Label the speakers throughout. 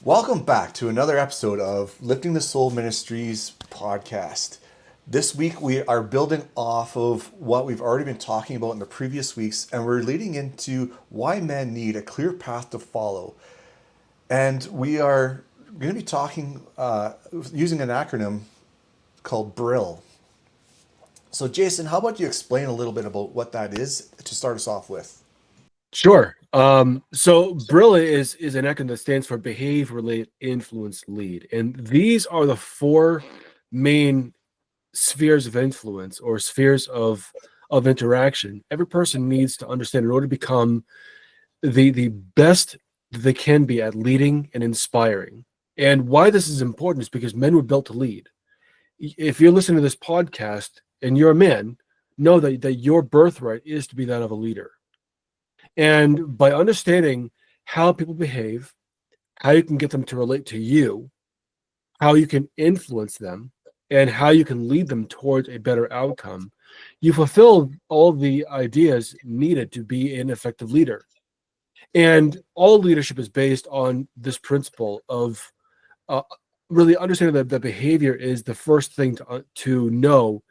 Speaker 1: Welcome back to another episode of Lifting the Soul Ministries podcast. This week we are building off of what we've already been talking about in the previous weeks, and we're leading into why men need a clear path to follow. And we are going to be talking using an acronym called BRIL. So, Jason, how about you explain a little bit about what that is to start us off with?
Speaker 2: Sure. So BRIL is an acronym that stands for Behavior Related Influence Lead. And these are the four main spheres of influence or spheres of interaction every person needs to understand in order to become the best they can be at leading and inspiring. And why this is important is because men were built to lead. If you're listening to this podcast and you're a man, know that your birthright is to be that of a leader. And by understanding how people behave, how you can get them to relate to you, how you can influence them, and how you can lead them towards a better outcome, you fulfill all the ideas needed to be an effective leader. And all leadership is based on this principle of really understanding that behavior is the first thing to know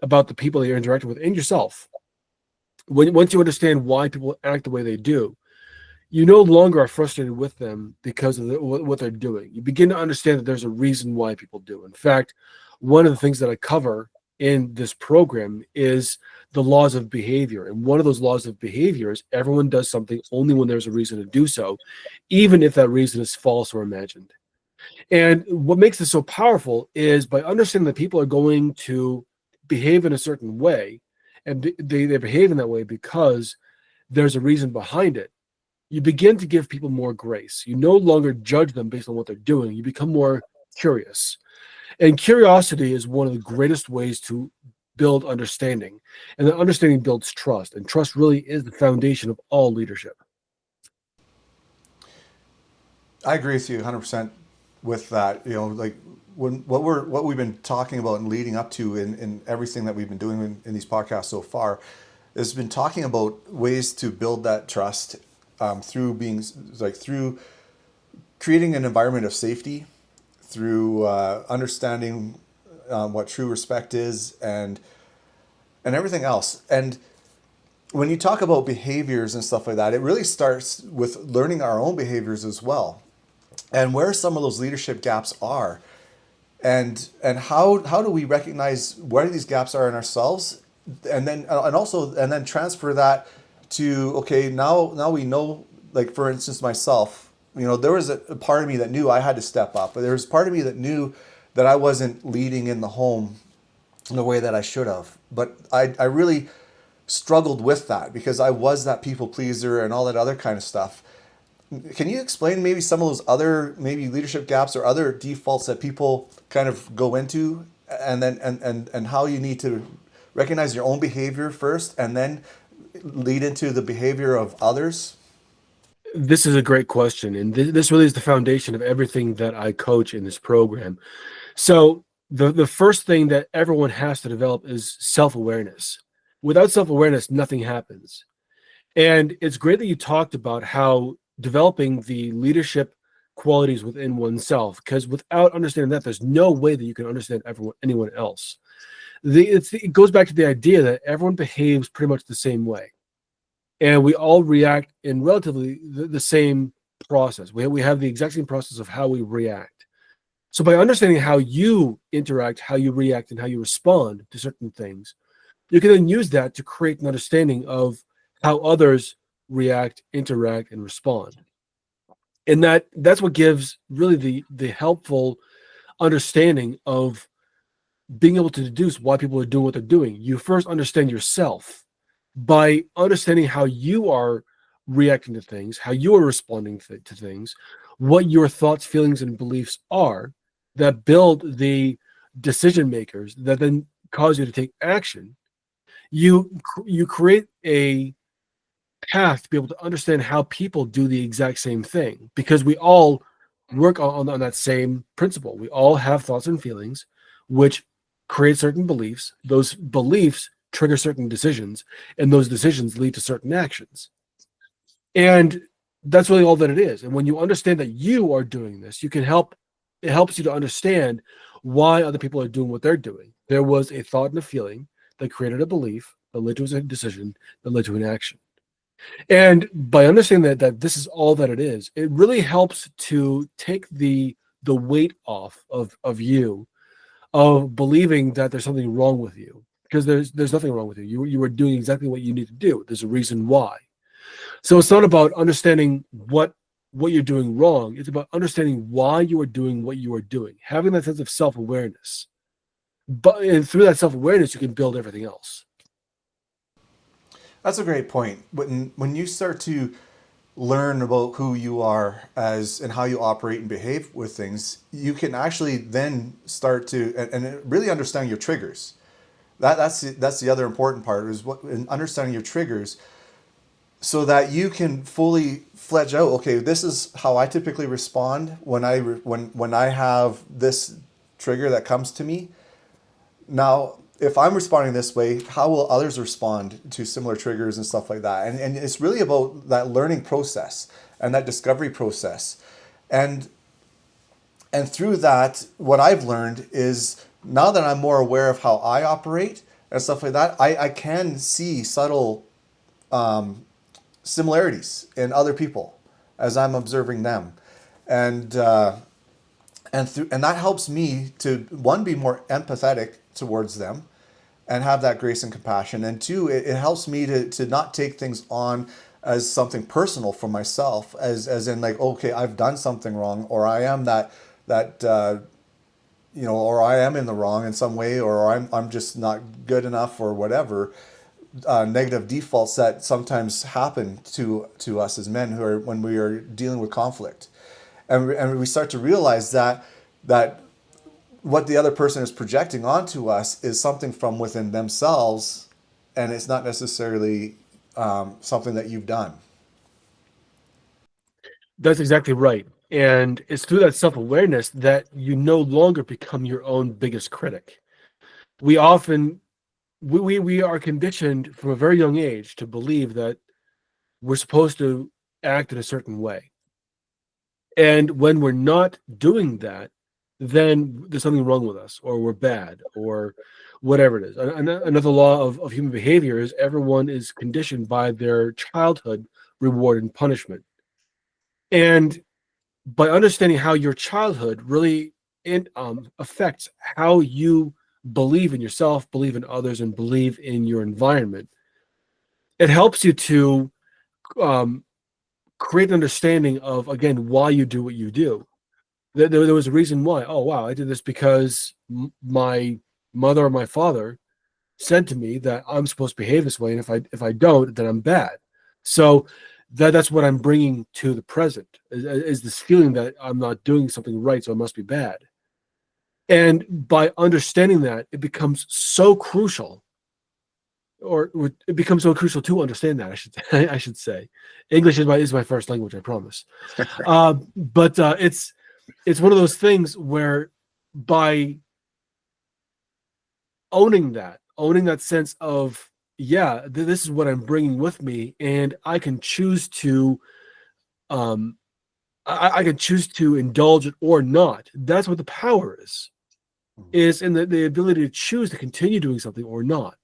Speaker 2: about the people that you're interacting with and yourself. Once you understand why people act the way they do, you no longer are frustrated with them because of what they're doing. You begin to understand that there's a reason why people do. In fact, one of the things that I cover in this program is the laws of behavior. And one of those laws of behavior is everyone does something only when there's a reason to do so, even if that reason is false or imagined. And what makes this so powerful is by understanding that people are going to behave in a certain way, and they behave in that way because there's a reason behind it, you begin to give people more grace. You no longer judge them based on what they're doing. You become more curious. And curiosity is one of the greatest ways to build understanding. And the understanding builds trust. And trust really is the foundation of all leadership.
Speaker 1: I agree with you 100% with that. You know, like what we've been talking about and leading up to in everything that we've been doing in these podcasts so far has been talking about ways to build that trust through through creating an environment of safety, through understanding what true respect is, and everything else. And when you talk about behaviors and stuff like that, it really starts with learning our own behaviors as well, and where some of those leadership gaps are, and how do we recognize where these gaps are in ourselves, and then transfer that to, okay, now we know, like for instance myself, you know, there was a part of me that knew I had to step up, but there was part of me that knew that I wasn't leading in the home in the way that I should have. But I really struggled with that because I was that people pleaser and all that other kind of stuff. Can you explain maybe some of those other maybe leadership gaps or other defaults that people kind of go into, and then and how you need to recognize your own behavior first and then lead into the behavior of others?
Speaker 2: This is a great question. And this really is the foundation of everything that I coach in this program. So the first thing that everyone has to develop is self-awareness. Without self-awareness, nothing happens. And it's great that you talked about how developing the leadership qualities within oneself, because without understanding that, there's no way that you can understand anyone else. It goes back to the idea that everyone behaves pretty much the same way. And we all react in relatively the same process. We have the exact same process of how we react. So by understanding how you interact, how you react, and how you respond to certain things, you can then use that to create an understanding of how others react, interact, and respond. And that's what gives really the helpful understanding of being able to deduce why people are doing what they're doing. You first understand yourself by understanding how you are reacting to things, how you are responding to things, what your thoughts, feelings, and beliefs are that build the decision makers that then cause you to take action. You create a path to be able to understand how people do the exact same thing, because we all work on that same principle. We all have thoughts and feelings, which create certain beliefs. Those beliefs trigger certain decisions, and those decisions lead to certain actions. And That's really all that it is. And when you understand that you are doing this, you can help. It helps you to understand why other people are doing what they're doing. There was a thought and a feeling that created a belief that led to a decision that led to an action. And by understanding that this is all that it is, it really helps to take the weight off of you of believing that there's something wrong with you, because there's nothing wrong with you. You are doing exactly what you need to do. There's a reason why. So it's not about understanding what you're doing wrong. It's about understanding why you are doing what you are doing, having that sense of self-awareness. But and through that self-awareness, you can build everything else.
Speaker 1: That's a great point. When you start to learn about who you are as and how you operate and behave with things, you can actually then start to and really understand your triggers. That's the other important part is what in understanding your triggers, so that you can fully fledge out. Okay, this is how I typically respond when I have this trigger that comes to me. Now, if I'm responding this way, how will others respond to similar triggers and stuff like that? And it's really about that learning process and that discovery process. And and through that, what I've learned is now that I'm more aware of how I operate and stuff like that, I can see subtle similarities in other people as I'm observing them. And and that helps me to one be more empathetic towards them and have that grace and compassion. And two, it helps me to not take things on as something personal for myself, as in like, okay, I've done something wrong, or I am that or I am in the wrong in some way, or I'm just not good enough, or whatever. Negative defaults that sometimes happen to us as men who are when we are dealing with conflict, and we start to realize that what the other person is projecting onto us is something from within themselves, and it's not necessarily something that you've done.
Speaker 2: That's exactly right. And it's through that self-awareness that you no longer become your own biggest critic. We often we are conditioned from a very young age to believe that we're supposed to act in a certain way. And when we're not doing that, then there's something wrong with us, or we're bad, or whatever it is. Another law of human behavior is everyone is conditioned by their childhood reward and punishment. And by understanding how your childhood really affects how you believe in yourself, believe in others, and believe in your environment, it helps you to um, create an understanding of, again, why you do what you do. There was a reason why. Oh, wow, I did this because my mother or my father said to me that I'm supposed to behave this way, and if I don't, then I'm bad. So that's what I'm bringing to the present is this feeling that I'm not doing something right, so I must be bad. And by understanding that, it becomes so crucial, or it becomes so crucial to understand that. I should say, English is my first language. I promise. But it's one of those things where by owning that sense of, yeah, this is what I'm bringing with me, and I can choose to um I can choose to indulge it or not. That's what the power is in the ability to choose to continue doing something or not,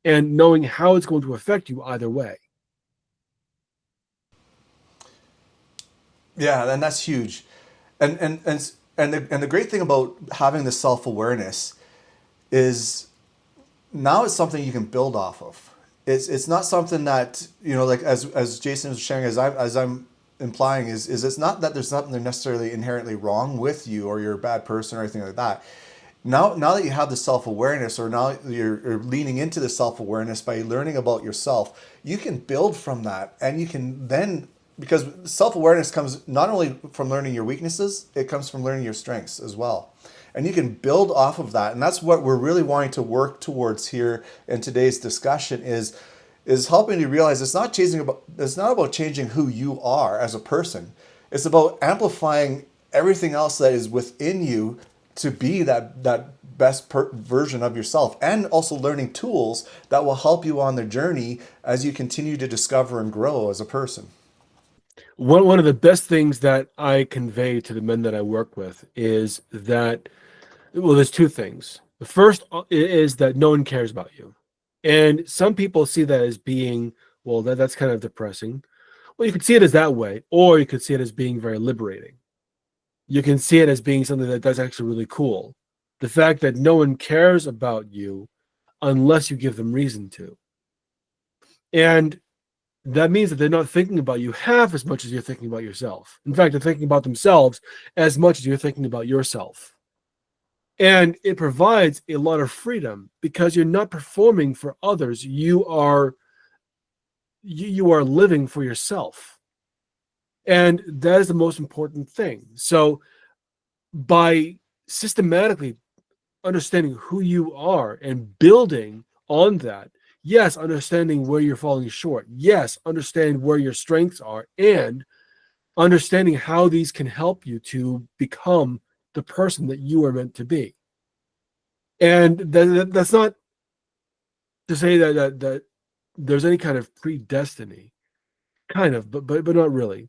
Speaker 2: and knowing how it's going to affect you either way.
Speaker 1: Yeah, and that's huge. And the great thing about having this self awareness is now it's something you can build off of. It's not something that like as Jason was sharing, as I'm implying, is it's not that there's something necessarily inherently wrong with you or you're a bad person or anything like that. Now that you have the self awareness, or now you're leaning into the self awareness by learning about yourself, you can build from that, and you can then, because self awareness comes not only from learning your weaknesses, it comes from learning your strengths as well, and you can build off of that, and that's what we're really wanting to work towards here in today's discussion is helping you realize it's not about changing who you are as a person. It's about amplifying everything else that is within you to be that best version of yourself, and also learning tools that will help you on the journey as you continue to discover and grow as a person.
Speaker 2: One of the best things that I convey to the men that I work with is that, well, there's two things. The first is that no one cares about you. And some people see that as being, well, that's kind of depressing. Well, you could see it as that way, or you could see it as being very liberating. You can see it as being something that's actually really cool. The fact that no one cares about you unless you give them reason to. And that means that they're not thinking about you half as much as you're thinking about yourself. In fact, they're thinking about themselves as much as you're thinking about yourself. And it provides a lot of freedom because you're not performing for others. You are living for yourself. And that is the most important thing. So by systematically understanding who you are and building on that, yes, understanding where you're falling short, yes, understand where your strengths are, and understanding how these can help you to become the person that you are meant to be. And that's not to say that there's any kind of predestiny, kind of, but not really.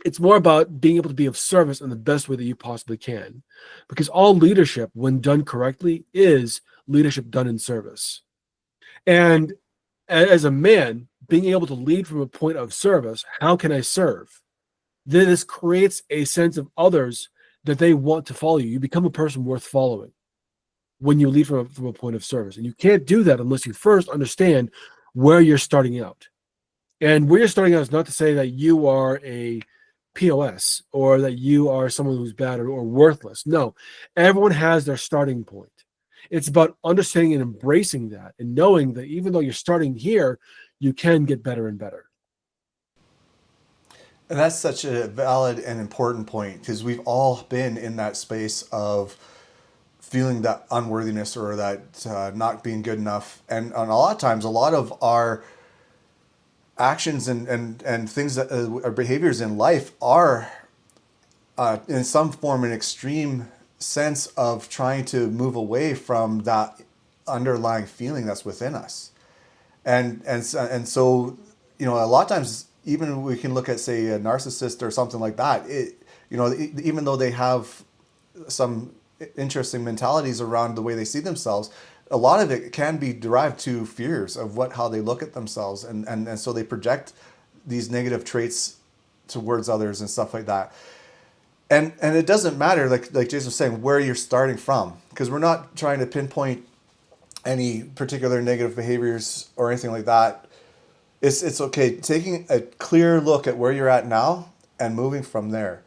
Speaker 2: It's more about being able to be of service in the best way that you possibly can, because all leadership, when done correctly, is leadership done in service. And as a man, being able to lead from a point of service, how can I serve? This creates a sense of others that they want to follow you. You become a person worth following when you lead from a point of service. And you can't do that unless you first understand where you're starting out. And where you're starting out is not to say that you are a POS or that you are someone who's bad or worthless. No, everyone has their starting point. It's about understanding and embracing that and knowing that even though you're starting here, you can get better and better.
Speaker 1: And that's such a valid and important point because we've all been in that space of feeling that unworthiness or that not being good enough. And a lot of times, a lot of our actions and things that our behaviors in life are in some form an extreme sense of trying to move away from that underlying feeling that's within us. And so a lot of times even we can look at, say, a narcissist or something like that. Even though they have some interesting mentalities around the way they see themselves, a lot of it can be derived to fears of how they look at themselves, and so they project these negative traits towards others and stuff like that. And it doesn't matter, like Jason was saying, where you're starting from, because we're not trying to pinpoint any particular negative behaviors or anything like that. It's okay taking a clear look at where you're at now and moving from there.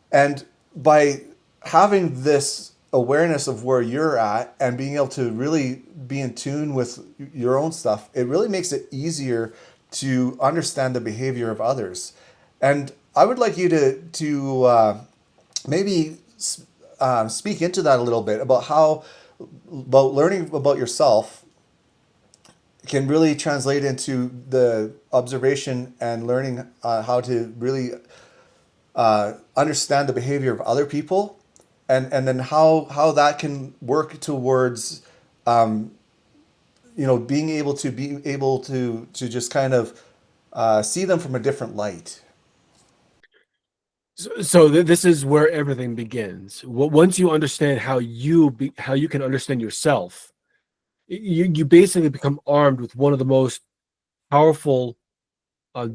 Speaker 1: And by having this awareness of where you're at and being able to really be in tune with your own stuff, it really makes it easier to understand the behavior of others. And I would like you to maybe speak into that a little bit about learning about yourself can really translate into the observation and learning how to really understand the behavior of other people, and then how that can work towards being able to just kind of see them from a different light.
Speaker 2: So this is where everything begins. Once you understand how you can understand yourself, you basically become armed with one of the most powerful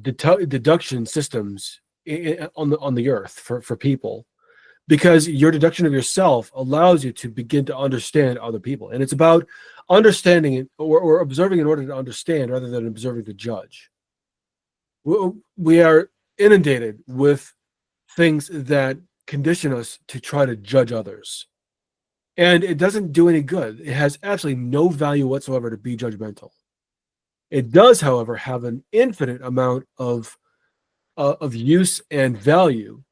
Speaker 2: deduction systems on the earth for people, because your deduction of yourself allows you to begin to understand other people. And it's about understanding it or observing in order to understand rather than observing to judge. We are inundated with things that condition us to try to judge others. And it doesn't do any good. It has absolutely no value whatsoever to be judgmental. It does, however, have an infinite amount of use and value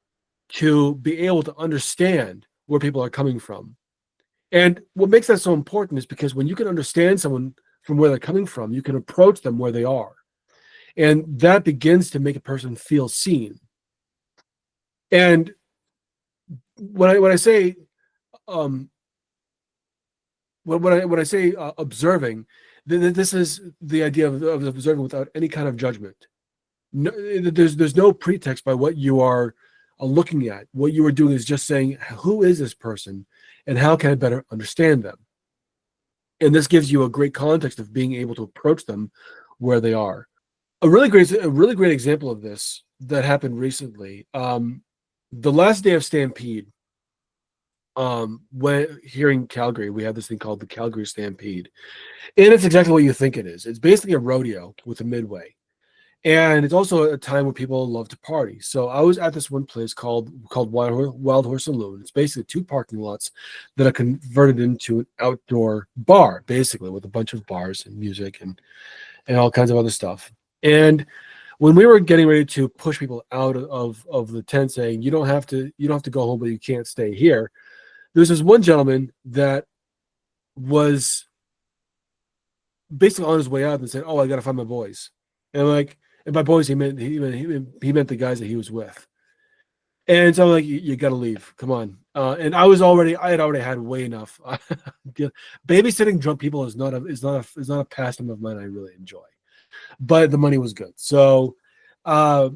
Speaker 2: to be able to understand where people are coming from. And what makes that so important is because when you can understand someone from where they're coming from, you can approach them where they are. And that begins to make a person feel seen. And when I say when I say observing, this is the idea of observing without any kind of judgment, no, there's no pretext by what you are looking at. What you are doing is just saying, who is this person, and how can I better understand them? And this gives you a great context of being able to approach them where they are. A really great example of this that happened recently. The last day of Stampede, when here in Calgary, we have this thing called the Calgary Stampede, and it's exactly what you think it is. It's basically a rodeo with a midway, and it's also a time where people love to party. So I was at this one place called Wild Horse Saloon. It's basically two parking lots that are converted into an outdoor bar, basically with a bunch of bars and music and all kinds of other stuff. And when we were getting ready to push people out of the tent, saying you don't have to go home, but you can't stay here, there's this one gentleman that was basically on his way out and said, "Oh, I gotta find my boys," and like, and by boys he meant the guys that he was with. And so I'm like, you got to leave. Come on. And I had already had way enough. Babysitting drunk people is not a pastime of mine I really enjoy, but the money was good. So I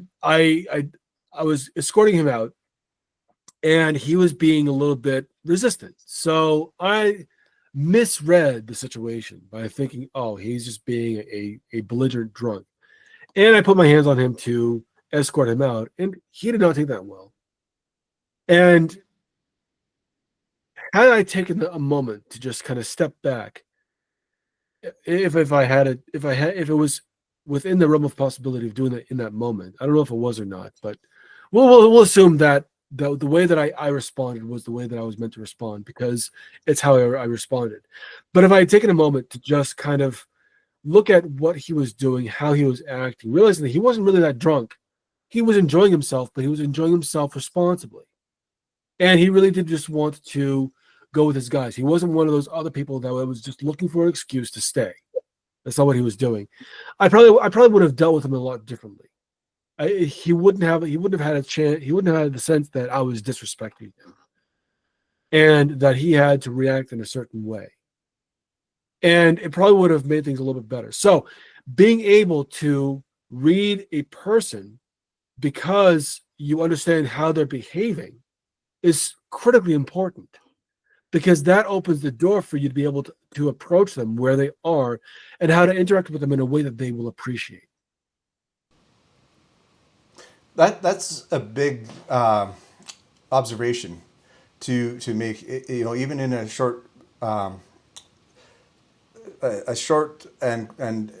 Speaker 2: was escorting him out, and he was being a little bit resistant. So I misread the situation by thinking, oh, he's just being a belligerent drunk. And I put my hands on him to escort him out, and he did not take that well. And had I taken a moment to just kind of step back, if it was within the realm of possibility of doing that in that moment, I don't know if it was or not, but we'll assume that the way that I responded was the way that I was meant to respond, because it's how I responded. But if I had taken a moment to just kind of look at what he was doing, how he was acting, realizing that he wasn't really that drunk, he was enjoying himself, but he was enjoying himself responsibly. And he really did just want to go with his guys. He wasn't one of those other people that was just looking for an excuse to stay. That's not what he was doing. I probably would have dealt with him a lot differently. He wouldn't have had a chance. He wouldn't have had the sense that I was disrespecting him, and that he had to react in a certain way. And it probably would have made things a little bit better. So being able to read a person because you understand how they're behaving is critically important, because that opens the door for you to be able to approach them where they are and how to interact with them in a way that they will appreciate.
Speaker 1: That's a big observation to make. Even in a short and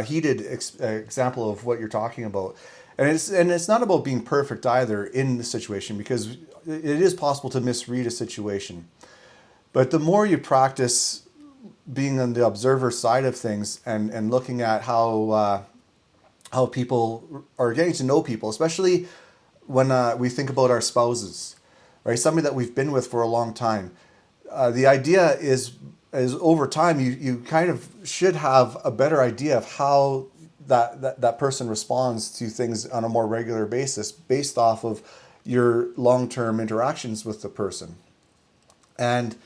Speaker 1: heated example of what you're talking about, and it's not about being perfect either in the situation, because it is possible to misread a situation. But the more you practice being on the observer side of things, and looking at how people are getting to know people, especially when we think about our spouses, right? Somebody that we've been with for a long time. The idea is over time you kind of should have a better idea of how that person responds to things on a more regular basis, based off of your long-term interactions with the person. And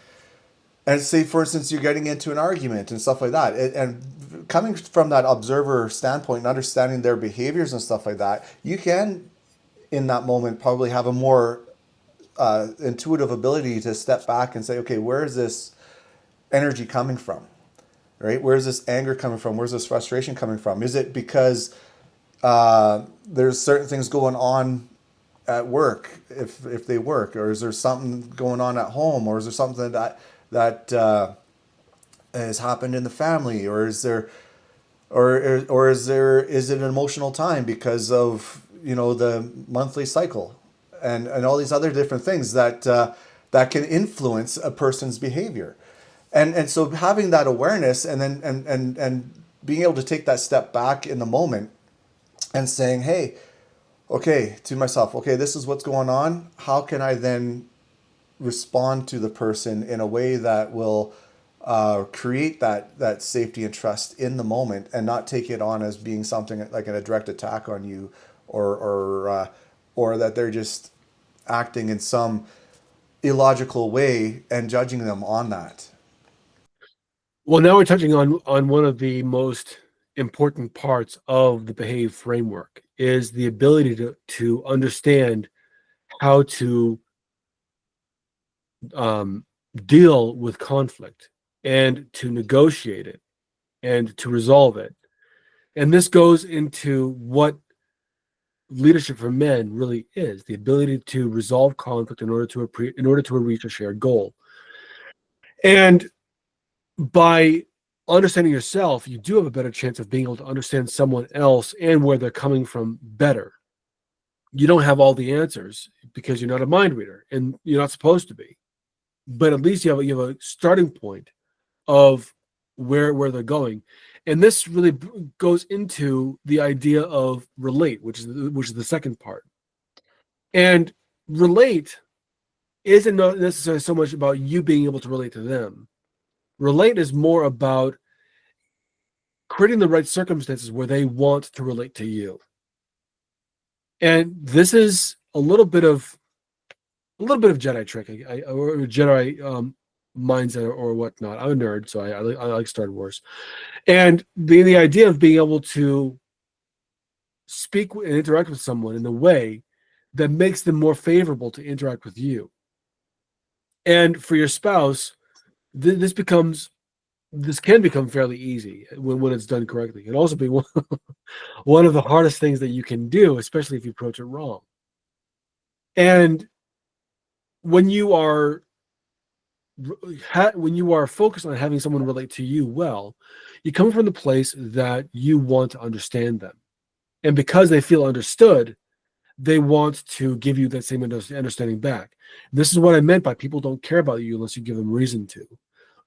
Speaker 1: say, for instance, you're getting into an argument and stuff like that, and coming from that observer standpoint and understanding their behaviors and stuff like that, you can, in that moment, probably have a more intuitive ability to step back and say, okay, where is this energy coming from? Right? Where's this anger coming from? Where's this frustration coming from? Is it because there's certain things going on at work, if they work, or is there something going on at home, or is there something that has happened in the family, or is there, is it an emotional time because of the monthly cycle, and all these other different things that can influence a person's behavior. And so having that awareness, and then and being able to take that step back in the moment and saying, hey, okay, to myself, okay, this is what's going on. How can I then respond to the person in a way that will create that safety and trust in the moment, and not take it on as being something like a direct attack on you, or that they're just acting in some illogical way and judging them on that.
Speaker 2: Well, now we're touching on one of the most important parts of the Behave framework, is the ability to understand how to um, deal with conflict and to negotiate it and to resolve it. And this goes into what leadership for men really is: the ability to resolve conflict in order to reach a shared goal. And by understanding yourself, you do have a better chance of being able to understand someone else and where they're coming from better. You don't have all the answers because you're not a mind reader and you're not supposed to be. But at least you have a starting point of where they're going. And this really goes into the idea of relate, which is the second part. And relate isn't necessarily so much about you being able to relate to them. Relate is more about creating the right circumstances where they want to relate to you. And this is a little bit of Jedi trick, or Jedi mindset or whatnot. I'm a nerd, so I like Star Wars, and the idea of being able to speak and interact with someone in a way that makes them more favorable to interact with you. And for your spouse, this can become fairly easy when it's done correctly. It can also be one of the hardest things that you can do, especially if you approach it wrong. And when you are when you are focused on having someone relate to you well, you come from the place that you want to understand them. And because they feel understood, they want to give you that same understanding back. This is what I meant by people don't care about you unless you give them reason to.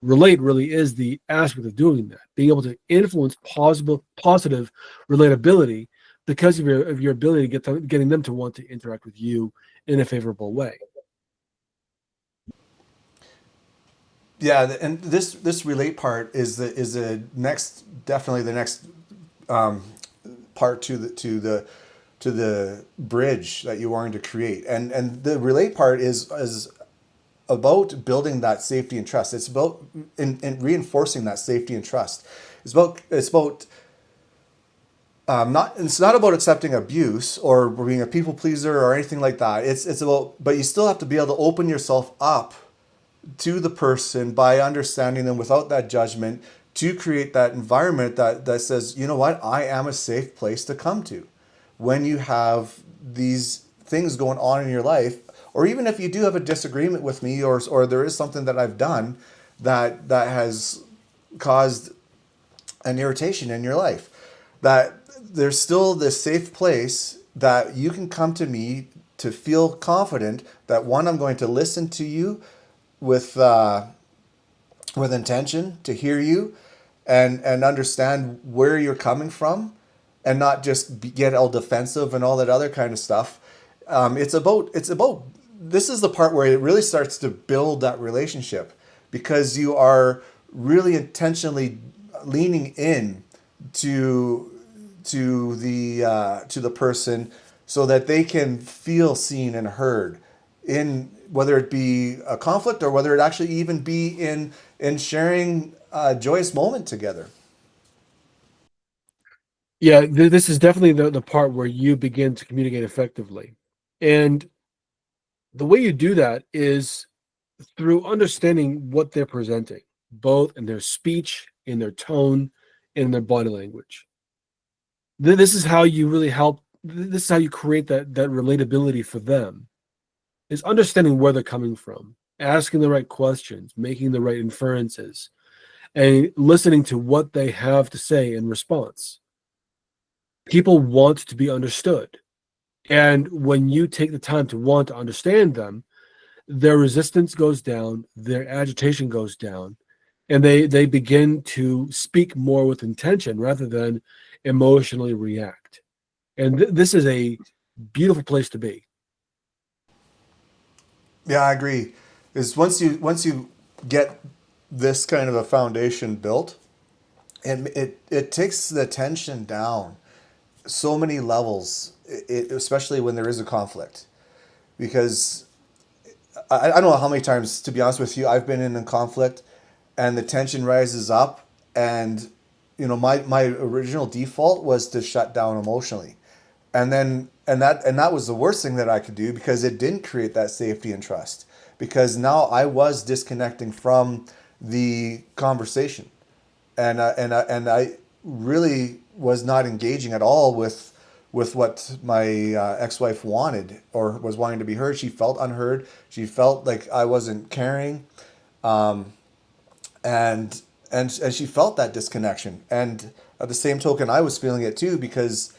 Speaker 2: Relate really is the aspect of doing that, being able to influence positive relatability because of your ability to getting them to want to interact with you in a favorable way.
Speaker 1: Yeah, and this relate part is the next, definitely the next um, part to the bridge that you're wanting to create, and the relate part is about building that safety and trust. It's about in reinforcing that safety and trust. It's about not it's not about accepting abuse or being a people pleaser or anything like that. It's about, but you still have to be able to open yourself up to the person by understanding them without that judgment, to create that environment that says, you know what, I am a safe place to come to when you have these things going on in your life, or even if you do have a disagreement with me, or there is something that I've done that has caused an irritation in your life, that there's still this safe place that you can come to me to feel confident that, one, I'm going to listen to you with with intention to hear you and understand where you're coming from, and not just get all defensive and all that other kind of stuff. It's about this is the part where it really starts to build that relationship, because you are really intentionally leaning in to to the person, so that they can feel seen and heard, in whether it be a conflict or whether it actually even be in sharing a joyous moment together.
Speaker 2: Yeah, this is definitely the part where you begin to communicate effectively. And the way you do that is through understanding what they're presenting, both in their speech, in their tone, and in their body language. This is how you really help. This is how you create that relatability for them. Is understanding where they're coming from, asking the right questions, making the right inferences, and listening to what they have to say in response. People want to be understood. And when you take the time to want to understand them, their resistance goes down, their agitation goes down, and they begin to speak more with intention rather than emotionally react. And this is a beautiful place to be.
Speaker 1: Yeah, I agree. Is once you get this kind of a foundation built, and it takes the tension down so many levels, especially when there is a conflict. Because I don't know how many times, to be honest with you, I've been in a conflict and the tension rises up, and my original default was to shut down emotionally. And that was the worst thing that I could do, because it didn't create that safety and trust, because now I was disconnecting from the conversation, and I really was not engaging at all with what my ex-wife wanted or was wanting to be heard. She felt unheard. She felt like I wasn't caring, and and she felt that disconnection. And at the same token, I was feeling it too, because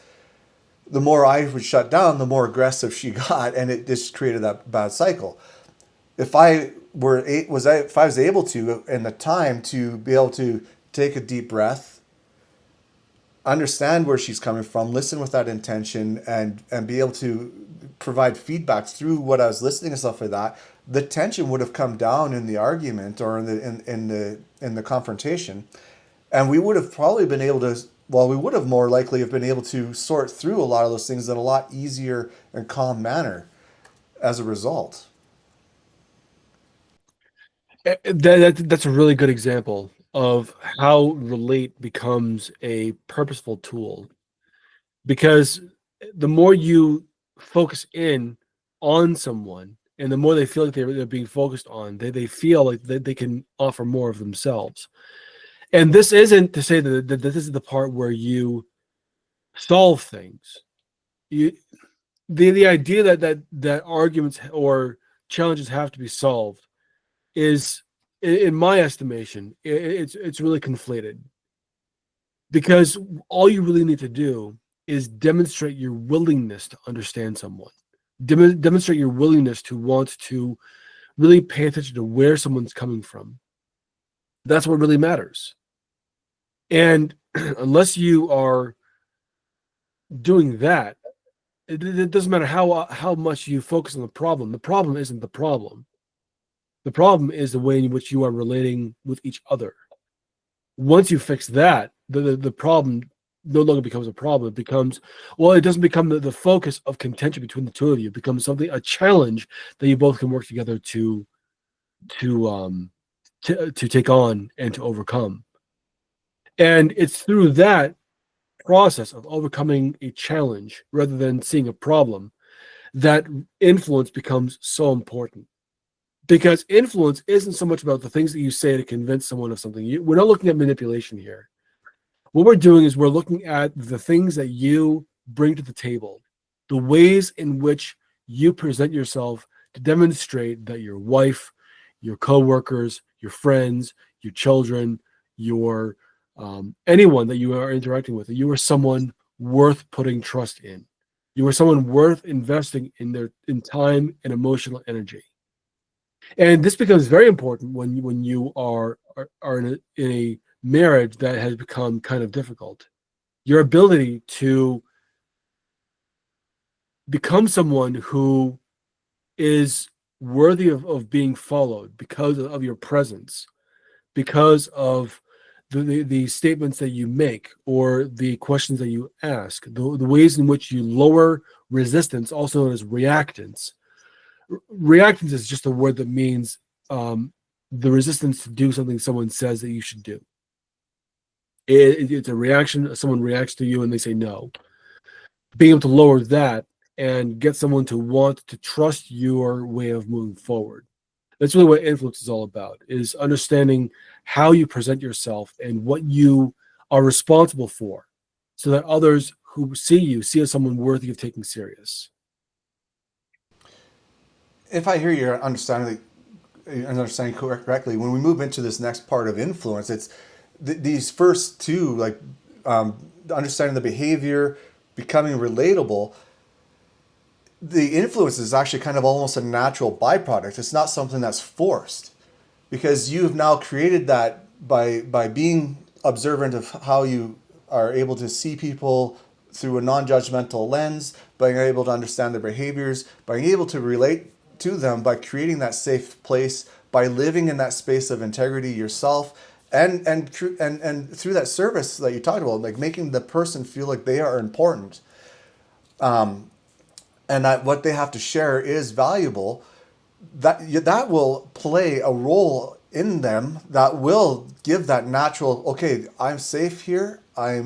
Speaker 1: the more I would shut down, the more aggressive she got, and it just created that bad cycle. If I was able to, in the time, to be able to take a deep breath, understand where she's coming from, listen with that intention, and be able to provide feedback through what I was listening and stuff like that, the tension would have come down in the argument, or in the confrontation, and we would have probably been able to. Well, we would have more likely have been able to sort through a lot of those things in a lot easier and calm manner as a result.
Speaker 2: That's a really good example of how relate becomes a purposeful tool, because the more you focus in on someone and the more they feel like they're being focused on, they feel like they can offer more of themselves. And this isn't to say that this is the part where you solve things. You, the idea that arguments or challenges have to be solved is, in my estimation, it's really conflated, because all you really need to do is demonstrate your willingness to understand someone, demonstrate your willingness to want to really pay attention to where someone's coming from. That's what really matters. And unless you are doing that, it doesn't matter how much you focus on the problem. The problem isn't the problem. The problem is the way in which you are relating with each other. Once you fix that, the problem no longer becomes a problem. It becomes, well, it doesn't become the focus of contention between the two of you. It becomes something, a challenge that you both can work together to um to take on and to overcome. And it's through that process of overcoming a challenge rather than seeing a problem that influence becomes so important. Because influence isn't so much about the things that you say to convince someone of something. We're not looking at manipulation here. What we're doing is we're looking at the things that you bring to the table, the ways in which you present yourself to demonstrate that your wife, your coworkers, your friends, your children, your anyone that you are interacting with, that you are someone worth putting trust in. You are someone worth investing in time and emotional energy. And this becomes very important when you are in a marriage that has become kind of difficult. Your ability to become someone who is worthy of being followed because of your presence, because of the statements that you make or the questions that you ask, the ways in which you lower resistance, also known as reactance. Reactance is just a word that means the resistance to do something someone says that you should do. It's a reaction. Someone reacts to you and they say no. Being able to lower that and get someone to want to trust your way of moving forward. That's really what influence is all about, is understanding how you present yourself and what you are responsible for, so that others who see you see as someone worthy of taking serious.
Speaker 1: If I hear your understanding correctly, when we move into this next part of influence, it's these first two, like understanding the behavior, becoming relatable. The influence is actually kind of almost a natural byproduct. It's not something that's forced, because you've now created that by being observant of how you are able to see people through a non-judgmental lens, being able to understand their behaviors, being able to relate to them, by creating that safe place, by living in that space of integrity yourself, and through that service that you talked about, like making the person feel like they are important, and that what they have to share is valuable. That will play a role in them, that will give that natural, okay, I'm safe here, I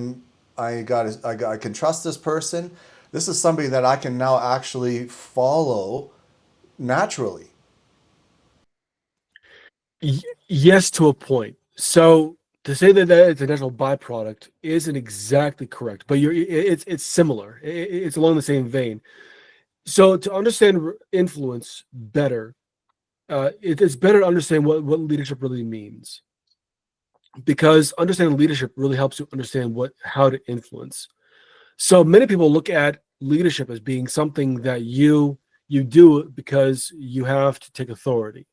Speaker 1: can trust this person, This is somebody that I can now actually follow naturally.
Speaker 2: Yes, to a point. So to say that it's a natural byproduct isn't exactly correct, but it's similar. It's along the same vein. So to understand influence better, it's better to understand what leadership really means, because understanding leadership really helps you understand how to influence. So many people look at leadership as being something that you do because you have to take authority,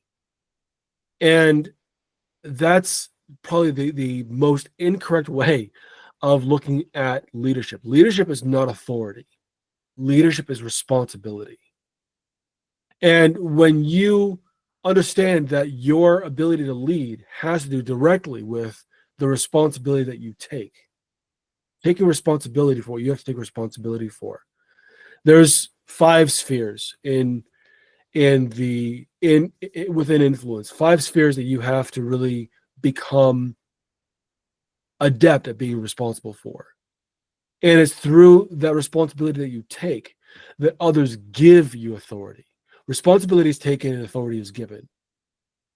Speaker 2: and that's probably the most incorrect way of looking at leadership. Leadership is not authority. Leadership is responsibility. And when you understand that your ability to lead has to do directly with the responsibility that you take, taking responsibility for what you have to take responsibility for. There's 5 spheres in within influence, 5 spheres that you have to really become adept at being responsible for. And it's through that responsibility that you take that others give you authority. Responsibility is taken and authority is given.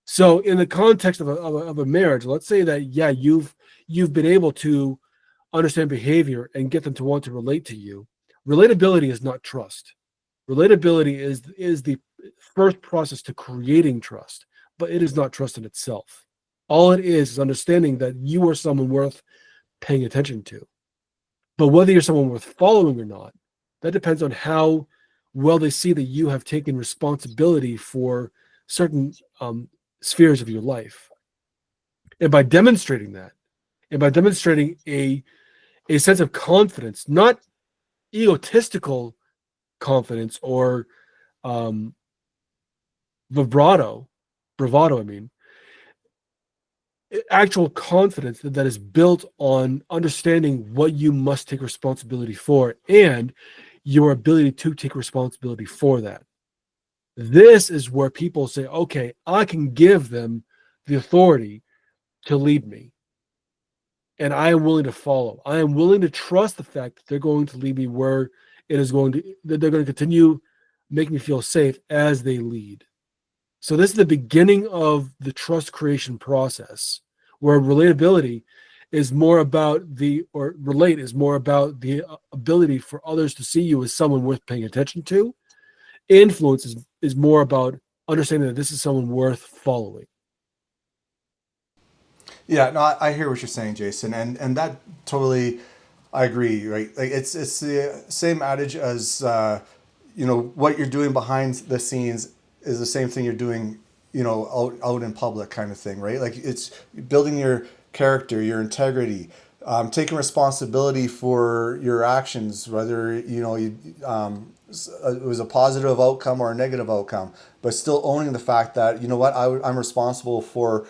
Speaker 2: So in the context of a marriage, let's say that, yeah, you've been able to understand behavior and get them to want to relate to you. Relatability is not trust. Relatability is the first process to creating trust, but it is not trust in itself. All it is understanding that you are someone worth paying attention to. But whether you're someone worth following or not, that depends on how well they see that you have taken responsibility for certain spheres of your life. And by demonstrating that, and by demonstrating a sense of confidence, not egotistical confidence or um, bravado, I mean, actual confidence that is built on understanding what you must take responsibility for and your ability to take responsibility for that. This is where people say, okay, I can give them the authority to lead me. And I am willing to follow. I am willing to trust the fact that they're going to lead me where it is going to, that they're going to continue making me feel safe as they lead. So this is the beginning of the trust creation process, where relatability is more about relate is more about the ability for others to see you as someone worth paying attention to. Influence is more about understanding that this is someone worth following.
Speaker 1: Yeah, no, I hear what you're saying, Jason, and that totally, I agree. Right, like it's the same adage as what you're doing behind the scenes is the same thing you're doing, out in public, kind of thing, right? Like it's building your character, your integrity, taking responsibility for your actions, whether it was a positive outcome or a negative outcome, but still owning the fact that I'm responsible for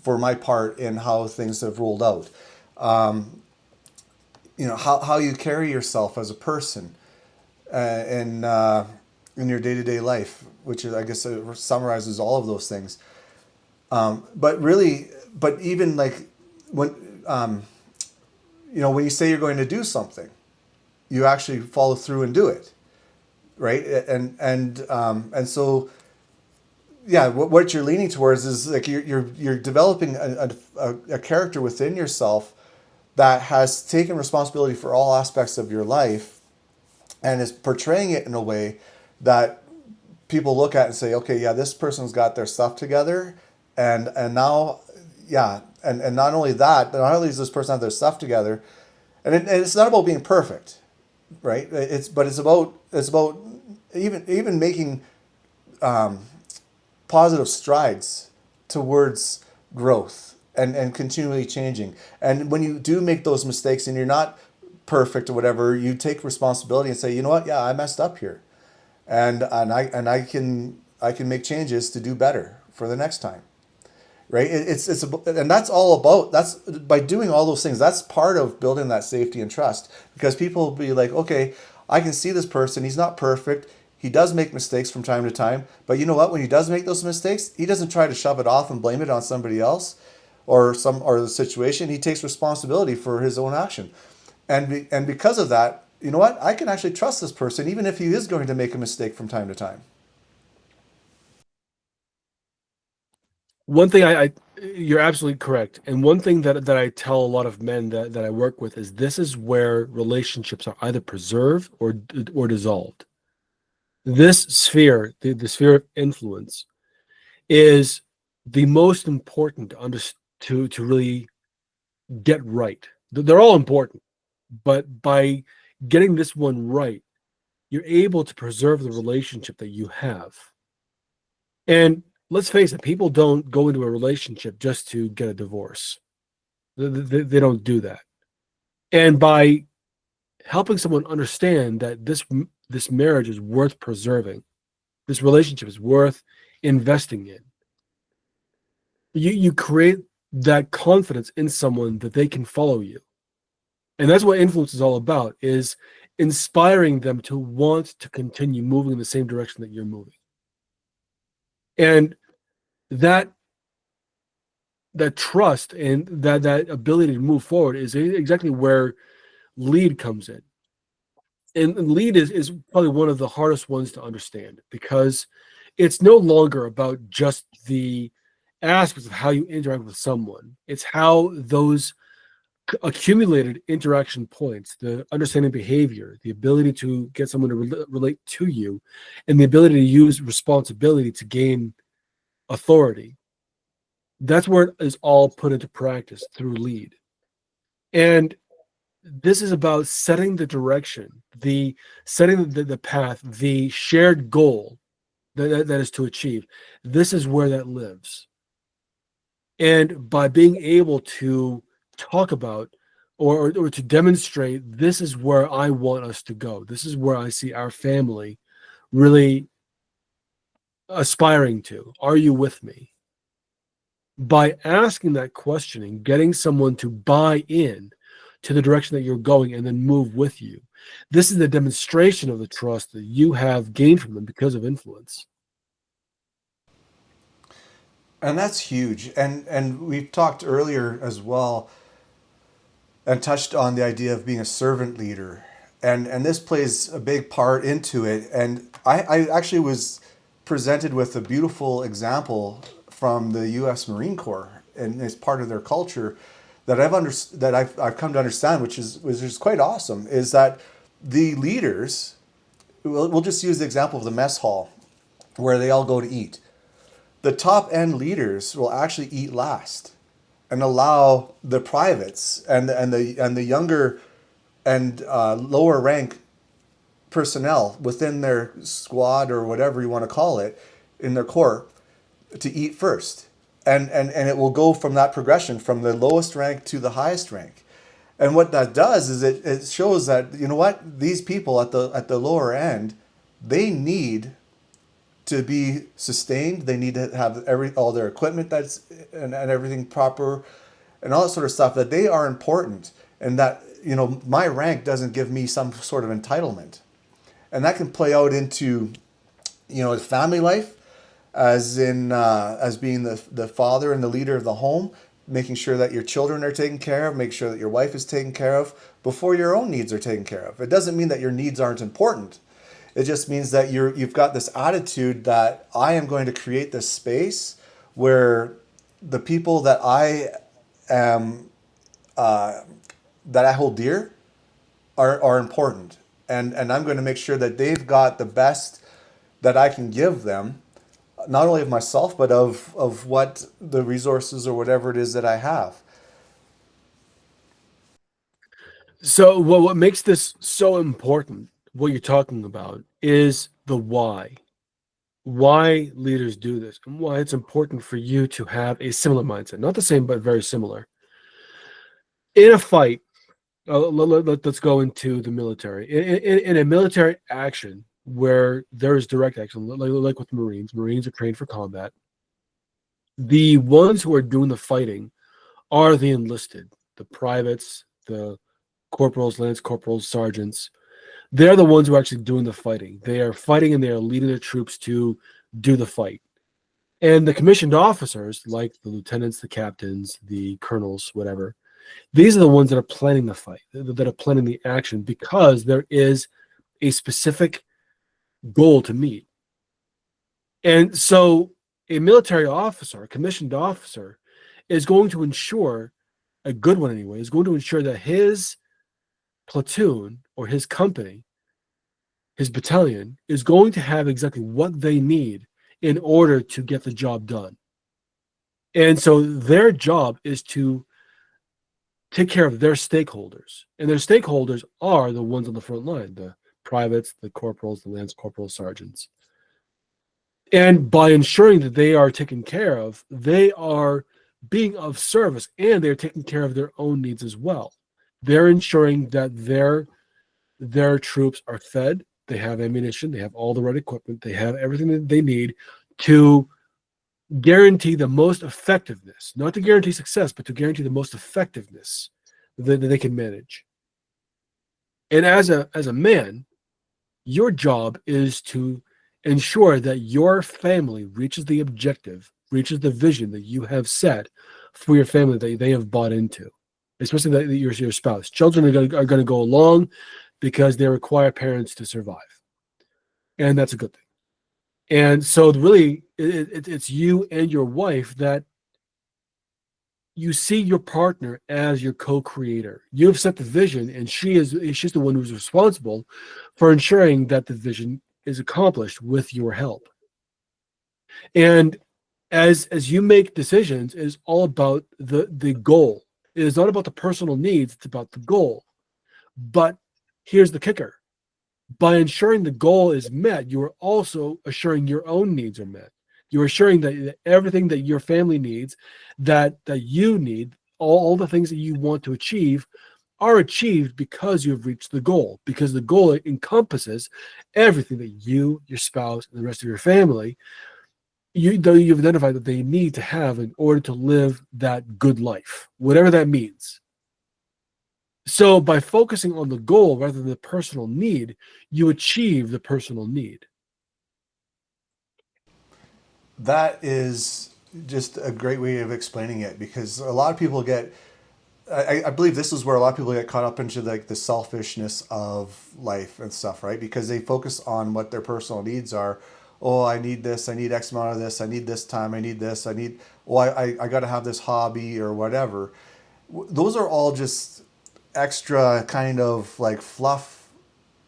Speaker 1: my part in how things have rolled out. How you carry yourself as a person in your day to day life, which is, I guess, summarizes all of those things. But really, but even like when when you say you're going to do something, you actually follow through and do it, right? And so yeah, what you're leaning towards is like you're developing a character within yourself that has taken responsibility for all aspects of your life and is portraying it in a way that people look at and say, okay, yeah, this person's got their stuff together, and now, yeah, and not only that, not only does this person have their stuff together, and it's not about being perfect, right? It's about even making positive strides towards growth and continually changing. And when you do make those mistakes and you're not perfect or whatever, you take responsibility and say, you know what, yeah, I messed up here, and I can make changes to do better for the next time, right? And that's all about, that's by doing all those things, that's part of building that safety and trust, because people will be like, okay, I can see this person, he's not perfect, he does make mistakes from time to time, but you know what, when he does make those mistakes, he doesn't try to shove it off and blame it on somebody else or the situation. He takes responsibility for his own action, and because of that, you know what, I can actually trust this person even if he is going to make a mistake from time to time.
Speaker 2: One thing you're absolutely correct. And one thing that I tell a lot of men that I work with is this is where relationships are either preserved or dissolved. This sphere, the sphere of influence, is the most important to really get right. They're all important, but by getting this one right, you're able to preserve the relationship that you have. And let's face it, people don't go into a relationship just to get a divorce. They don't do that. And by helping someone understand that this marriage is worth preserving, this relationship is worth investing in, you create that confidence in someone that they can follow you. And that's what influence is all about, is inspiring them to want to continue moving in the same direction that you're moving. And that trust and that ability to move forward is exactly where lead comes in. And lead is probably one of the hardest ones to understand, because it's no longer about just the aspects of how you interact with someone. It's how those accumulated interaction points, the understanding behavior, the ability to get someone to relate to you, and the ability to use responsibility to gain authority. That's where it is all put into practice through lead. And this is about setting the direction, the setting the path, the shared goal that is to achieve. This is where that lives. And by being able to talk about or to demonstrate, this is where I want us to go, this is where I see our family really aspiring to. Are you with me? By asking that question and getting someone to buy in to the direction that you're going and then move with you, this is the demonstration of the trust that you have gained from them because of influence.
Speaker 1: And that's huge. And we talked earlier as well and touched on the idea of being a servant leader. And this plays a big part into it. And I actually was presented with a beautiful example from the U.S. Marine Corps, and it's part of their culture that I've come to understand, which is quite awesome, is that the leaders, we'll just use the example of the mess hall where they all go to eat. The top end leaders will actually eat last and allow the privates and the younger and lower rank personnel within their squad or whatever you want to call it in their corps to eat first. And it will go from that progression from the lowest rank to the highest rank. And what that does is it shows that, you know what, these people at the lower end, they need to be sustained. They need to have all their equipment and everything proper and all that sort of stuff, that they are important, and that, you know, my rank doesn't give me some sort of entitlement. And that can play out into, you know, family life, as in as being the father and the leader of the home, making sure that your children are taken care of, make sure that your wife is taken care of before your own needs are taken care of. It doesn't mean that your needs aren't important. It just means that you've got this attitude that I am going to create this space where the people that I am that I hold dear are important, and I'm going to make sure that they've got the best that I can give them, not only of myself but of what the resources or whatever it is that I have.
Speaker 2: So what makes this so important, what you're talking about, is the why leaders do this, and why it's important for you to have a similar mindset, not the same but very similar. In a fight, let's go into the military. In a military action where there is direct action, like with Marines are trained for combat. The ones who are doing the fighting are the enlisted, the privates, the corporals, lance corporals, sergeants. They're the ones who are actually doing the fighting. They are fighting and they are leading the troops to do the fight. And the commissioned officers, like the lieutenants, the captains, the colonels, whatever, These are the ones that are planning the fight, that are planning the action, because there is a specific goal to meet. And so a military officer, a commissioned officer, is going to ensure, a good one anyway, is going to ensure that his platoon or his company, his battalion, is going to have exactly what they need in order to get the job done. And so their job is to take care of their stakeholders. And their stakeholders are the ones on the front line, the privates, the corporals, the lance corporals, sergeants. And by ensuring that they are taken care of, they are being of service, and they're taking care of their own needs as well. They're ensuring that their troops are fed, they have ammunition, they have all the right equipment, they have everything that they need to guarantee the most effectiveness, not to guarantee success, but to guarantee the most effectiveness that they can manage. And as a man, your job is to ensure that your family reaches the objective, reaches the vision that you have set for your family that they have bought into, especially that your spouse. Children are going to go along because they require parents to survive. And that's a good thing. And so really, it's you and your wife that you see your partner as your co-creator. You have set the vision, and she's the one who's responsible for ensuring that the vision is accomplished with your help. And as you make decisions, it is all about the goal. It is not about the personal needs, it's about the goal. But here's the kicker. By ensuring the goal is met, you are also assuring your own needs are met. You're assuring that everything that your family needs, that you need, all the things that you want to achieve are achieved because you've reached the goal, because the goal encompasses everything that you, your spouse, and the rest of your family, you've identified that they need to have in order to live that good life, whatever that means. So by focusing on the goal rather than the personal need, you achieve the personal need.
Speaker 1: That is just a great way of explaining it, because a lot of people get, I believe this is where a lot of people get caught up into like the selfishness of life and stuff, right? Because they focus on what their personal needs are. Oh, I need this, I need X amount of this, I need this time, I need this, I need, oh, I got to have this hobby or whatever. Those are all just extra kind of like fluff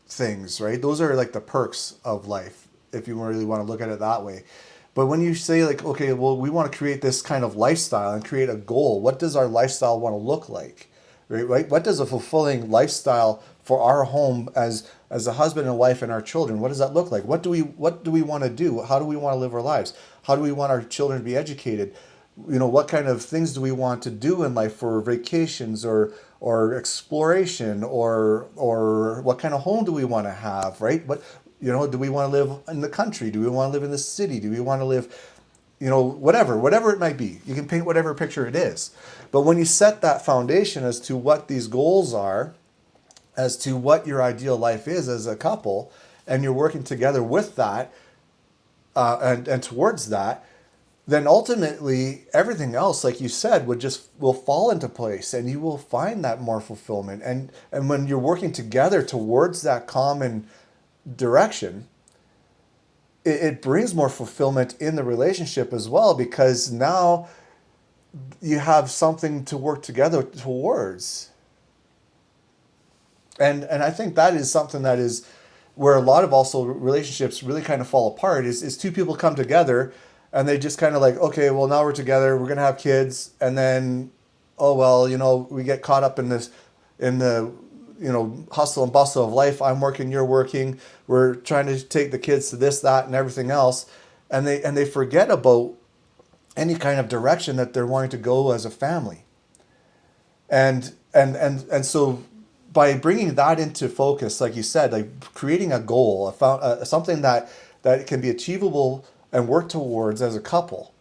Speaker 1: things, right? Those are like the perks of life, if you really want to look at it that way. But when you say like, okay, well, we want to create this kind of lifestyle and create a goal, what does our lifestyle want to look like? Right? What does a fulfilling lifestyle for our home as a husband and wife and our children, what does that look like? What do we want to do? How do we want to live our lives? How do we want our children to be educated? What kind of things do we want to do in life for vacations or exploration, or what kind of home do we want to have, right? Do we want to live in the country? Do we want to live in the city? Do we want to live, whatever it might be? You can paint whatever picture it is. But when you set that foundation as to what these goals are, as to what your ideal life is as a couple, and you're working together with that, and towards that, then ultimately everything else, like you said, will fall into place, and you will find that more fulfillment. And when you're working together towards that common direction, it brings more fulfillment in the relationship as well, because now you have something to work together towards. And I think that is something that is where a lot of also relationships really kind of fall apart, is two people come together and they just kind of like, okay, well, now we're together, we're going to have kids. And then, oh, well, we get caught up in the hustle and bustle of life. I'm working, you're working. We're trying to take the kids to this, that, and everything else. And they forget about any kind of direction that they're wanting to go as a family. And so by bringing that into focus, like you said, like creating a goal, something that can be achievable and work towards as a couple,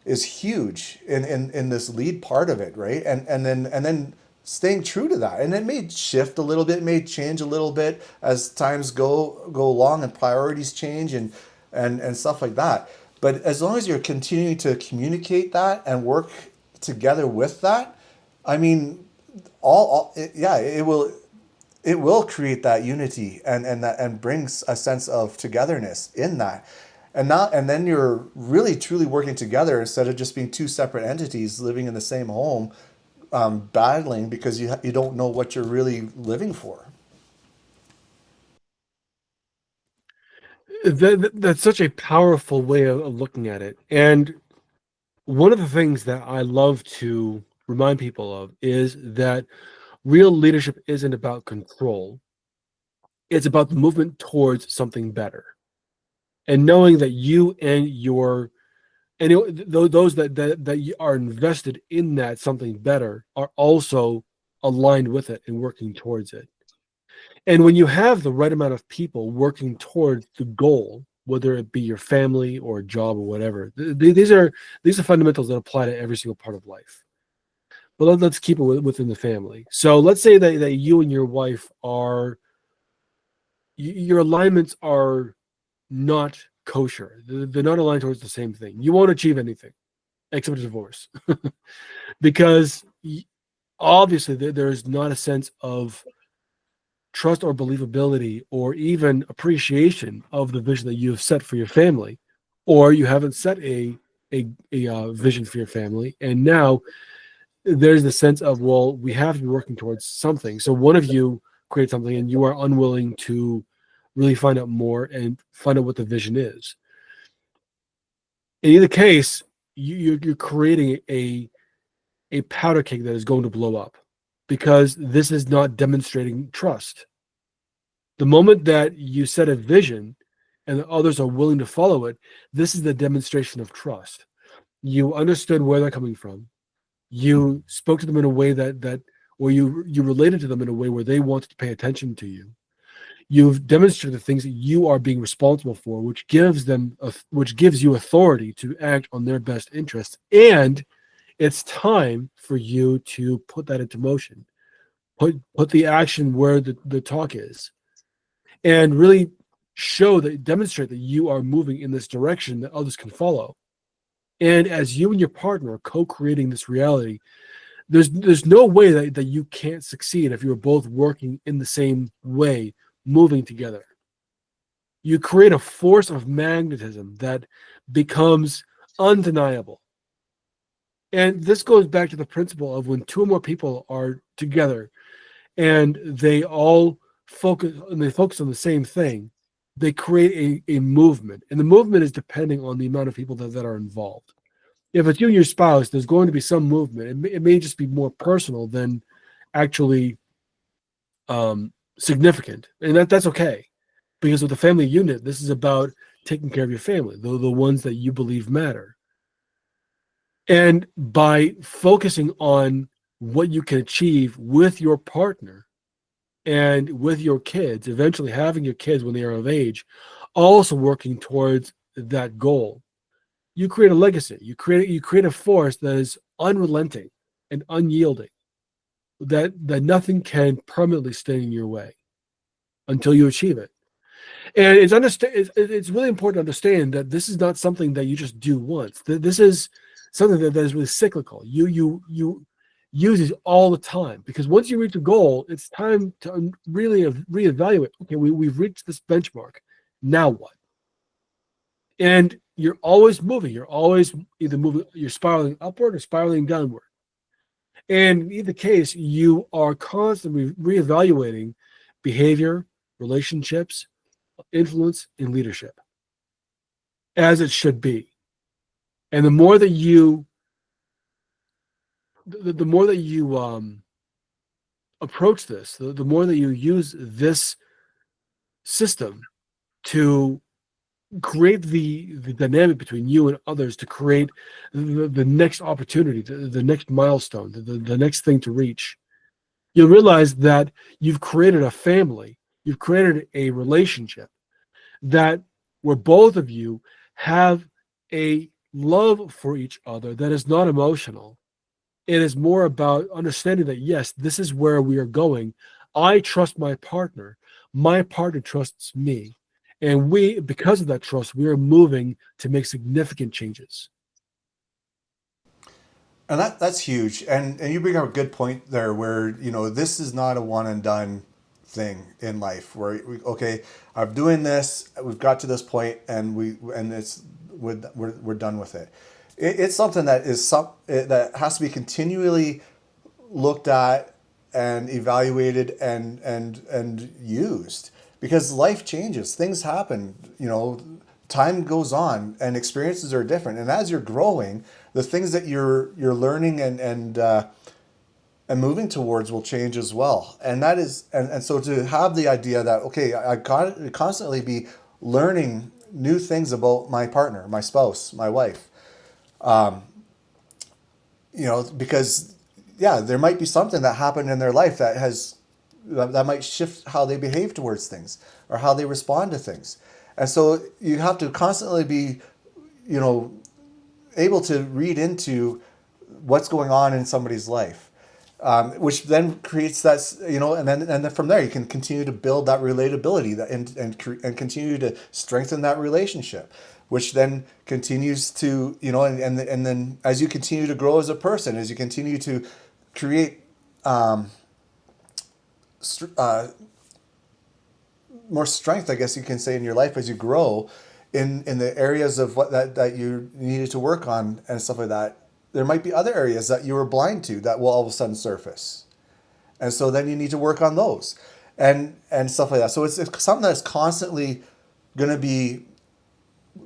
Speaker 1: is huge in this lead part of it, right? And then staying true to that. And it may shift a little bit, it may change a little bit as times go along and priorities change and stuff like that. But as long as you're continuing to communicate that and work together with that, I mean, it will create that unity and brings a sense of togetherness in that. And then you're really truly working together instead of just being two separate entities living in the same home, battling because you don't know what you're really living for.
Speaker 2: That's such a powerful way of looking at it. And one of the things that I love to remind people of is that real leadership isn't about control. It's about the movement towards something better. And knowing that you and those that you are invested in that something better are also aligned with it and working towards it. And when you have the right amount of people working towards the goal, whether it be your family or a job or whatever, these are fundamentals that apply to every single part of life. But let's keep it within the family. So let's say that you and your wife your alignments are not kosher. They're not aligned towards the same thing. You won't achieve anything except a divorce because obviously there is not a sense of trust or believability or even appreciation of the vision that you have set for your family, or you haven't set a vision for your family, and now there's the sense of, well, we have to be working towards something. So one of you creates something and you are unwilling to really find out more and find out what the vision is. In either case, you're creating a powder keg that is going to blow up because this is not demonstrating trust. The moment that you set a vision and the others are willing to follow it, this is the demonstration of trust. You understood where they're coming from. You spoke to them in a way or you related to them in a way where they wanted to pay attention to you. You've demonstrated the things that you are being responsible for, which gives you authority to act on their best interests. And it's time for you to put that into motion. Put the action where the talk is, and really demonstrate that you are moving in this direction that others can follow. And as you and your partner are co-creating this reality, there's no way that you can't succeed if you're both working in the same way, moving together. You create a force of magnetism that becomes undeniable. And this goes back to the principle of when two or more people are together and they focus on the same thing, they create a movement. And the movement is depending on the amount of people that are involved. If it's you and your spouse, there's going to be some movement. It may just be more personal than actually significant. And that's okay. Because with the family unit, this is about taking care of your family, the ones that you believe matter. And by focusing on what you can achieve with your partner and with your kids, eventually having your kids when they are of age, also working towards that goal, you create a legacy. You create a force that is unrelenting and unyielding, that nothing can permanently stand in your way until you achieve it. And it's really important to understand that this is not something that you just do once. This is something that is really cyclical. You use it all the time, because once you reach a goal, it's time to really reevaluate. Okay, we've reached this benchmark. Now what? And you're always moving. You're always either moving, you're spiraling upward or spiraling downward. And in either case, you are constantly reevaluating behavior, relationships, influence, and leadership, as it should be. And the more that you approach this, the more that you use this system to create the dynamic between you and others, to create the next opportunity, the next milestone, the next thing to reach, you'll realize that you've created a family, you've created a relationship that where both of you have a love for each other that is not emotional. It is more about understanding that, yes, this is where we are going. I trust my partner trusts me. And because of that trust, we are moving to make significant changes.
Speaker 1: And that's huge. And you bring up a good point there where, this is not a one and done thing in life where okay, I'm doing this, we've got to this point and we're done with it. It's something that that has to be continually looked at and evaluated and used because life changes, things happen, time goes on and experiences are different, and as you're growing, the things that you're learning and moving towards will change as well. And that is and so to have the idea that okay, I got to constantly be learning new things about my partner, my spouse, my wife, because yeah, there might be something that happened in their life that might shift how they behave towards things or how they respond to things. And so you have to constantly be, you know, able to read into what's going on in somebody's life, which then creates that, and then from there you can continue to build that relatability and continue to strengthen that relationship, which then continues to, and then as you continue to grow as a person, as you continue to create more strength, I guess you can say, in your life as you grow in the areas of what that you needed to work on and stuff like that. There might be other areas that you were blind to that will all of a sudden surface, and so then you need to work on those and stuff like that. So it's something that's constantly going to be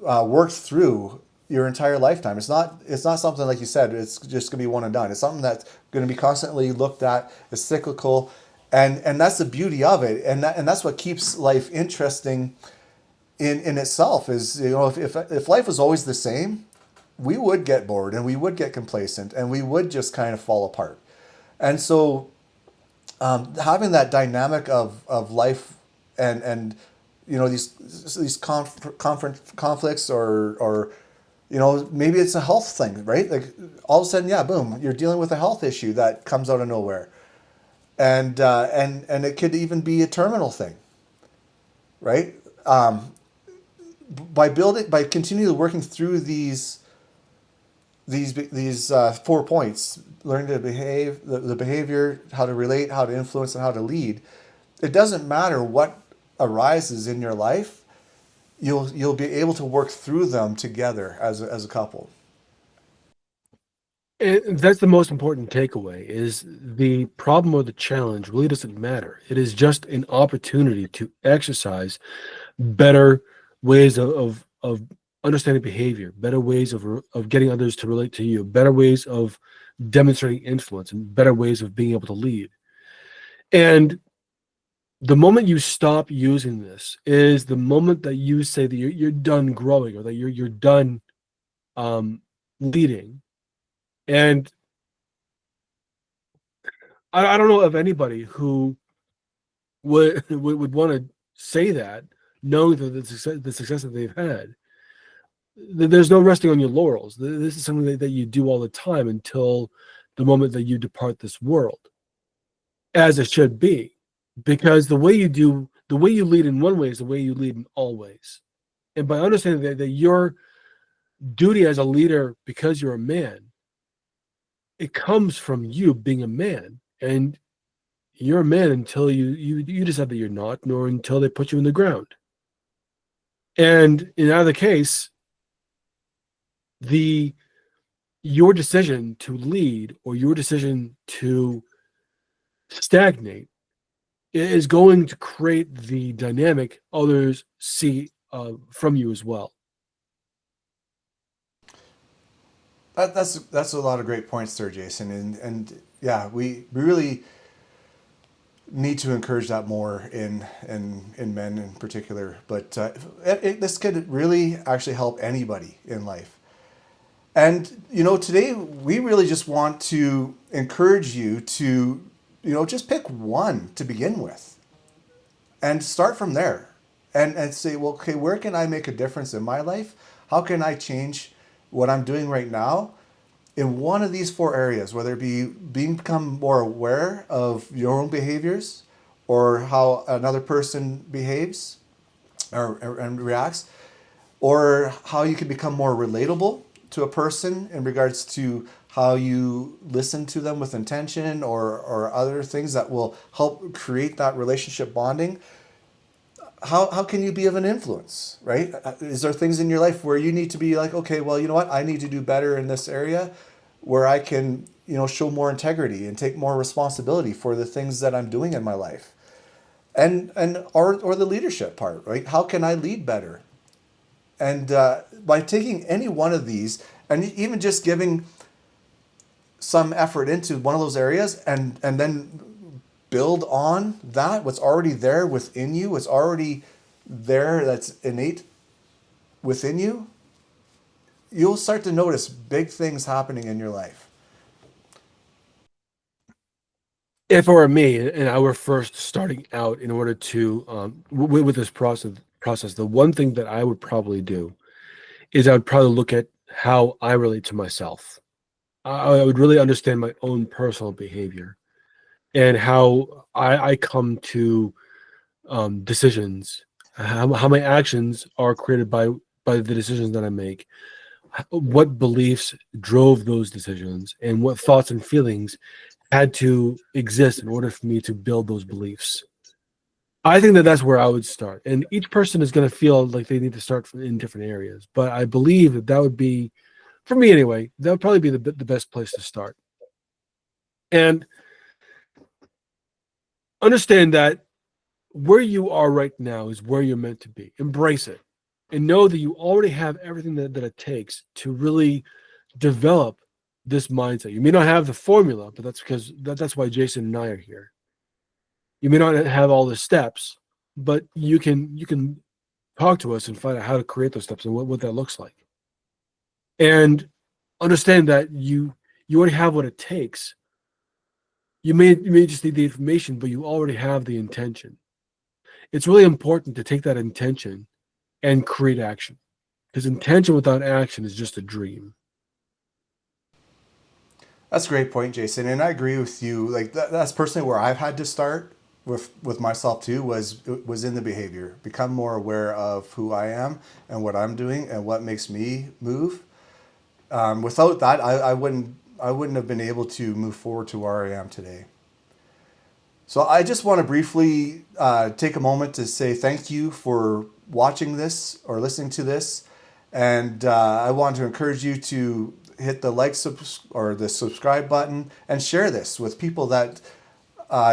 Speaker 1: worked through your entire lifetime. It's not something like you said. It's just going to be one and done. It's something that's going to be constantly looked at. It's cyclical, and that's the beauty of it. And that's what keeps life interesting in itself. Is if life was always the same, we would get bored and we would get complacent and we would just kind of fall apart. And so having that dynamic of life and these conflicts or maybe it's a health thing, right? Like all of a sudden, yeah, boom, you're dealing with a health issue that comes out of nowhere, and it could even be a terminal thing, right? By continually working through these 4 points, learning to behave, the behavior, how to relate, how to influence, and how to lead. It doesn't matter what arises in your life. You'll be able to work through them together as a couple.
Speaker 2: And that's the most important takeaway is the problem or the challenge really doesn't matter. It is just an opportunity to exercise better ways of understanding behavior, better ways of getting others to relate to you, better ways of demonstrating influence, and better ways of being able to lead. And the moment you stop using this is the moment that you say that you're done growing or that you're done um, leading. And I don't know of anybody who would want to say that, knowing that the success that they've had. There's no resting on your laurels. This is something that you do all the time until the moment that you depart this world, as it should be, because the way you lead in one way is the way you lead in all ways. And by understanding that your duty as a leader, because you're a man, it comes from you being a man, and you're a man until you decide that you're not, nor until they put you in the ground. And in either case, the your decision to lead or your decision to stagnate is going to create the dynamic others see from you as well.
Speaker 1: That's a lot of great points there, Jason. And yeah, we really need to encourage that more in men in particular. But this could really actually help anybody in life. And today we really just want to encourage you to just pick one to begin with and start from there and say, well, okay, where can I make a difference in my life? How can I change what I'm doing right now in one of these 4 areas, whether it be become more aware of your own behaviors or how another person behaves and reacts, or how you can become more relatable to a person in regards to how you listen to them with intention, or other things that will help create that relationship bonding, how can you be of an influence, right? Is there things in your life where you need to be like, okay, well, you know what, I need to do better in this area, where I can, show more integrity and take more responsibility for the things that I'm doing in my life, or the leadership part, right? How can I lead better? And by taking any one of these, and even just giving some effort into one of those areas, and then build on that, what's already there within you, what's already there that's innate within you, you'll start to notice big things happening in your life.
Speaker 2: If it were me and I were first starting out, in order to with this process, the one thing that I would probably do is I would probably look at how I relate to myself. I would really understand my own personal behavior and how I come to decisions, how my actions are created by the decisions that I make, what beliefs drove those decisions, and what thoughts and feelings had to exist in order for me to build those beliefs. I think that that's where I would start. And each person is going to feel like they need to start in different areas. But I believe that that would be, for me anyway, that would probably be the best place to start. And understand that where you are right now is where you're meant to be. Embrace it. And know that you already have everything that it takes to really develop this mindset. You may not have the formula, but that's because that's why Jason and I are here. You may not have all the steps, but you can talk to us and find out how to create those steps and what that looks like. And understand that you already have what it takes. You may just need the information, but you already have the intention. It's really important to take that intention and create action. Because intention without action is just a dream.
Speaker 1: That's a great point, Jason, and I agree with you. Like that's personally where I've had to start with myself too, was in the behavior. Become more aware of who I am and what I'm doing and what makes me move. Without that, I wouldn't have been able to move forward to where I am today. So I just want to briefly take a moment to say thank you for watching this or listening to this, and I want to encourage you to hit the or the subscribe button and share this with people that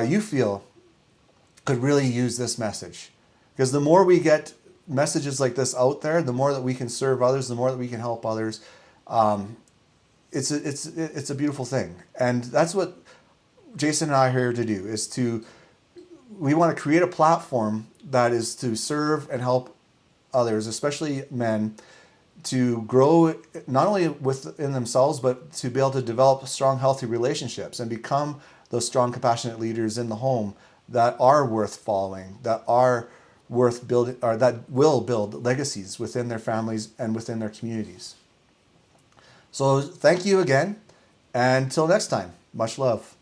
Speaker 1: you feel could really use this message. Because the more we get messages like this out there, the more that we can serve others, the more that we can help others. It's a beautiful thing, and that's what Jason and I are here to do. We want to create a platform that is to serve and help others, especially men, to grow not only within themselves, but to be able to develop strong, healthy relationships and become those strong, compassionate leaders in the home that are worth following, that are worth building, or that will build legacies within their families and within their communities. So thank you again, and until next time, much love.